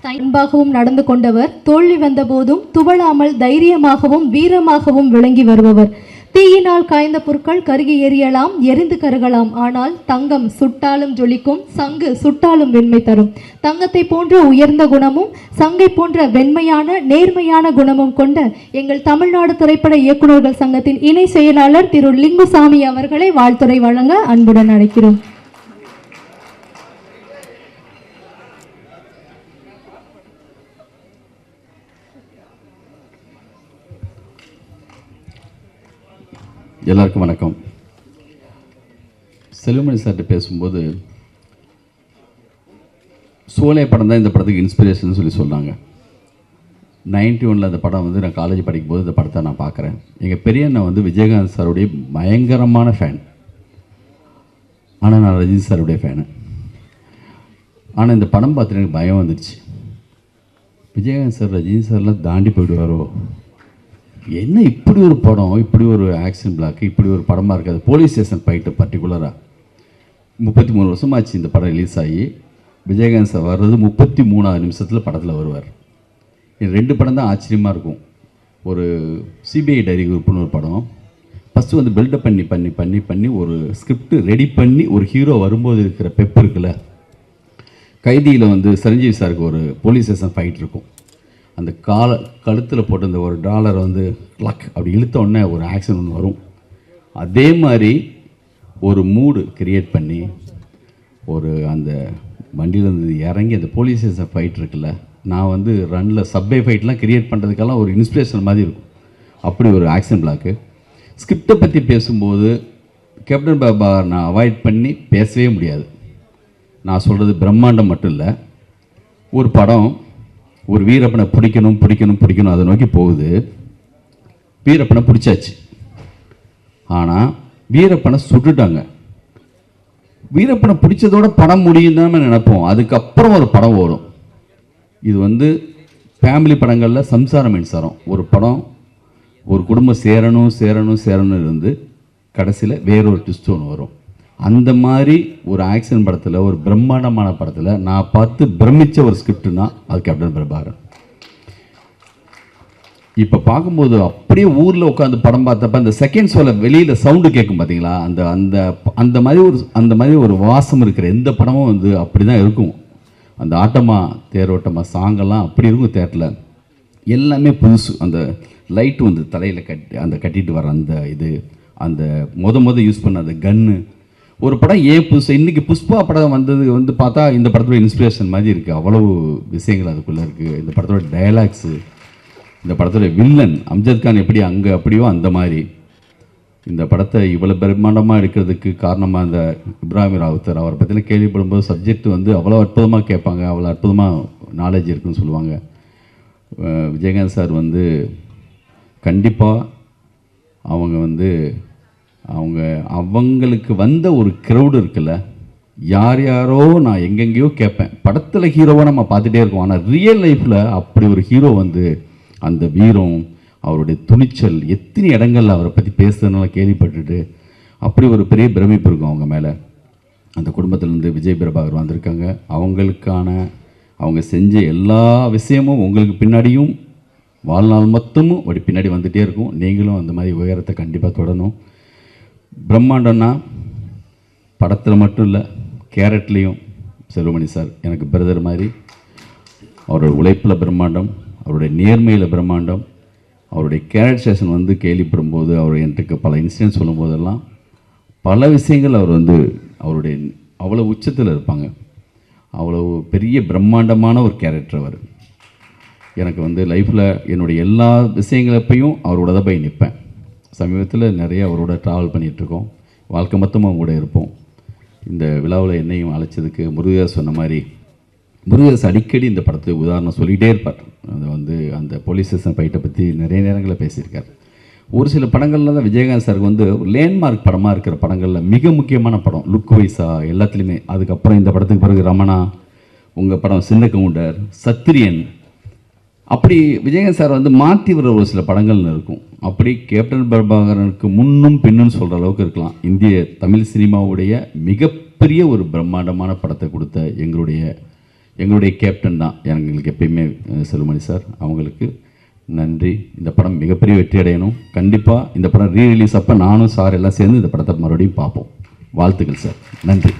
அன்பாகவும் நடந்து கொண்டவர், தோல்வி வந்த போதும் துவளாமல் தைரியமாகவும் வீரமாகவும் விளங்கி வருபவர். தீயினால் காய்ந்த பொருட்கள் கருகி எரியலாம், எரிந்து கருகலாம், ஆனால் தங்கம் சுட்டாலும் ஜொலிக்கும், சங்கு சுட்டாலும் வெண்மை தரும். தங்கத்தை போன்ற உயர்ந்த குணமும் சங்கை போன்ற வெண்மையான நேர்மையான குணமும் கொண்ட எங்கள் தமிழ்நாடு திரைப்பட இயக்குநர்கள் சங்கத்தின் இணை செயலாளர் திரு லிங்குசாமி அவர்களை வாழ்த்துரை வழங்க அன்புடன் அழைக்கிறோம். எல்லாருக்கும் வணக்கம். செல்வமணி சார்கிட்ட பேசும்போது சோலை படம் தான் இந்த படத்துக்கு இன்ஸ்பிரேஷன் சொல்லி சொன்னாங்க. 91 அந்த படம் வந்து நான் காலேஜ் படிக்கும்போது இந்த படத்தை நான் பார்க்குறேன். எங்கள் பெரிய அண்ணன் வந்து விஜயகாந்த் சாருடைய பயங்கரமான ஃபேன், ஆனால் நான் ரஜினி சாருடைய ஃபேனு. ஆனால் இந்த படம் பார்த்துட்டு எனக்கு பயம் வந்துடுச்சு. விஜயகாந்த் சார் ரஜினி சார்லாம் தாண்டி போயிடுவாரோ, என்ன இப்படி ஒரு படம், இப்படி ஒரு ஆக்ஷன் பிளாக், இப்படி ஒரு படமாக இருக்காது. போலீஸ் ஸ்டேஷன் ஃபைட்டு பர்டிகுலராக 33 வருஷமாச்சு இந்த படம் ரிலீஸ் ஆகி. விஜயகாந்த் சார் வர்றது 33வது நிமிஷத்தில் படத்தில் வருவார். இது 2 படம் தான் ஆச்சரியமாக இருக்கும். ஒரு சிபிஐ டைரி குரூப்னு ஒரு படம், ஃபஸ்ட்டு வந்து பில்டப் பண்ணி பண்ணி பண்ணி பண்ணி ஒரு ஸ்கிரிப்ட் ரெடி பண்ணி ஒரு ஹீரோ வரும்போது இருக்கிற பெப் இருக்குல்ல. கைதியில் வந்து சிரஞ்சீவி சாருக்கு ஒரு போலீஸ் ஸ்டேஷன் ஃபைட் இருக்கும். அந்த கழுத்தில் போட்டு அந்த ஒரு டாலரை வந்து லக் அப்படி இழுத்தோடனே ஒரு ஆக்ஷன் ஒன்று வரும். அதே மாதிரி ஒரு மூடு கிரியேட் பண்ணி ஒரு அந்த வண்டியிலேருந்து இறங்கி அந்த போலீஸ் ஸ்டேஷன் ஃபைட் இருக்குல்ல, நான் வந்து ரன்னில் சப்வே ஃபைட்லாம் கிரியேட் பண்ணுறதுக்கெல்லாம் ஒரு இன்ஸ்பிரேஷன் மாதிரி இருக்கும். அப்படி ஒரு ஆக்ஷன் பிளாக்கு. ஸ்கிரிப்டை பற்றி பேசும்போது கேப்டன் பாபா நான் அவாய்ட் பண்ணி பேசவே முடியாது. நான் சொல்கிறது பிரம்மாண்டம் மட்டும் இல்லை. ஒரு படம் ஒரு வீரப்பனை பிடிக்கணும் பிடிக்கணும் பிடிக்கணும் அதை நோக்கி போகுது. வீரப்பனை பிடிச்சாச்சு, ஆனால் வீரப்பனை சுட்டுட்டாங்க. வீரப்பனை பிடிச்சதோட படம் முடியும் தான் நினைப்போம். அதுக்கப்புறம் ஒரு படம் வரும். இது வந்து ஃபேமிலி படங்களில் சம்சாரம் மின்சாரம் ஒரு படம், ஒரு குடும்பம் சேரணும் சேரணும் சேரணும் இருந்து கடைசியில் வேறொரு ட்விஸ்ட் ஒன்று வரும். அந்த மாதிரி ஒரு ஆக்ஷன் படத்தில், ஒரு பிரம்மாண்டமான படத்தில் நான் பார்த்து பிரமித்த ஒரு ஸ்கிரிப்டுனா அது கேப்டன் பிரபாகரன். இப்போ பார்க்கும்போது அப்படியே ஊரில் உட்காந்து படம் பார்த்தப்ப அந்த செகண்ட் ஷோவில் வெளியில் சவுண்டு கேட்கும் பார்த்தீங்களா, அந்த அந்த அந்த மாதிரி ஒரு வாசம் இருக்கிற எந்த படமும் வந்து அப்படி தான் இருக்கும். அந்த ஆட்டமா தேரோட்டமா சாங்கெல்லாம் அப்படி இருக்கும். தேட்டரில் எல்லாமே புதுசு. அந்த லைட்டு வந்து தலையில் கட்டிட்டு வர அந்த இது, அந்த மொத யூஸ் பண்ண அந்த கன்னு. ஒரு படம் ஏன் புதுசு, இன்றைக்கி புஷ்பா படம் வந்தது வந்து பார்த்தா இந்த படத்தோட இன்ஸ்பிரேஷன் மாதிரி இருக்குது. அவ்வளவு விஷயங்கள் அதுக்குள்ளே இருக்குது. இந்த படத்தோட டயலாக்ஸு, இந்த படத்தோட வில்லன் அம்ஜத் கான் எப்படி அங்கே அப்படியோ அந்த மாதிரி இந்த படத்தை இவ்வளோ பிரம்மாண்டமாக எடுக்கிறதுக்கு காரணமாக இந்த இப்ராஹிம் ராவுத்தர். அவரை பற்றின கேள்விப்படும்போது சப்ஜெக்ட் வந்து அவ்வளோ அற்புதமாக கேட்பாங்க, அவ்வளோ அற்புதமாக நாலேஜ் இருக்குன்னு சொல்லுவாங்க. விஜயகாந்த் சார் வந்து கண்டிப்பாக அவங்க வந்து அவங்களுக்கு வந்த ஒரு க்ரௌடு இருக்குல்ல, யார் யாரோ நான் எங்கெங்கேயோ கேட்பேன். படத்தில் ஹீரோவாக நம்ம பார்த்துட்டே இருக்கோம், ஆனால் ரியல் லைஃப்பில் அப்படி ஒரு ஹீரோ வந்து அந்த வீரம், அவருடைய துணிச்சல், எத்தனை இடங்களில் அவரை பற்றி பேசுறதுனால கேள்விப்பட்டுட்டு அப்படி ஒரு பெரிய பிரமிப்பு இருக்கும் அவங்க மேலே. அந்த குடும்பத்திலேருந்து விஜய் பிரபாகர் வந்திருக்காங்க. அவங்க செஞ்ச எல்லா விஷயமும் உங்களுக்கு பின்னாடியும் வாழ்நாள் மொத்தமும் அப்படி பின்னாடி வந்துகிட்டே இருக்கும். நீங்களும் அந்த மாதிரி உயரத்தை கண்டிப்பாக தொடரணும். பிரம்மாண்டம்னா படத்தில் மட்டும் இல்லை, கேரட்லேயும் செல்வமணி சார் எனக்கு பிரதர் மாதிரி. அவரோட உழைப்பில் பிரம்மாண்டம், அவருடைய நேர்மையில் பிரம்மாண்டம், அவருடைய கேரக்டரைசேஷன் வந்து கேள்விப்படும்போது அவர் எனக்கு பல இன்சிடென்ட்ஸ் சொல்லும்போதெல்லாம் பல விஷயங்கள் அவர் வந்து அவருடைய அவ்வளோ உச்சத்தில் இருப்பாங்க. அவ்வளோ பெரிய பிரம்மாண்டமான ஒரு கேரக்டர் அவர். எனக்கு வந்து லைஃப்பில் என்னுடைய எல்லா விஷயங்களப்பையும் அவரோட தான் போய் நிற்பேன். சமீபத்தில் நிறைய அவரோட ட்ராவல் பண்ணிகிட்ருக்கோம். வாழ்க்கை மொத்தமாக அவங்க கூட இருப்போம். இந்த விழாவில் என்னையும் அழைச்சதுக்கு முருகதாஸ் சொன்ன மாதிரி, முருகதாஸ் அடிக்கடி இந்த படத்தை உதாரணம் சொல்லிகிட்டே இருப்பார். அது வந்து அந்த போலீஸ் ஸ்டேஷன் ஃபைட்டை பற்றி நிறைய நேரங்களில் பேசியிருக்கார். ஒரு சில படங்களில் தான் விஜயகாந்த் சாருக்கு வந்து லேண்ட்மார்க் படமாக இருக்கிற படங்களில் மிக முக்கியமான படம் லுக் வைஸா எல்லாத்துலேயுமே. அதுக்கப்புறம் இந்த படத்துக்கு பிறகு ரமணா, உங்கள் படம் சின்ன கவுண்டர், சத்திரியன், அப்படி விஜயகாந்த் சார் வந்து மாற்றி வர ஒரு சில படங்கள்னு இருக்கும். அப்படி கேப்டன் பிரபாகரனுக்கு முன்னும் பின்னும் சொல்கிற அளவுக்கு இருக்கலாம். இந்திய தமிழ் சினிமாவுடைய மிகப்பெரிய ஒரு பிரம்மாண்டமான படத்தை கொடுத்த எங்களுடைய எங்களுடைய கேப்டன் தான் எங்களுக்கு எப்பயுமே செல்வமணி சார். அவங்களுக்கு நன்றி. இந்த படம் மிகப்பெரிய வெற்றி அடையணும். கண்டிப்பாக இந்த படம் ரீ ரிலீஸ் அப்போ நானும் சார் எல்லாம் சேர்ந்து இந்த படத்தை மறுபடியும் பார்ப்போம். வாழ்த்துக்கள் சார். நன்றி.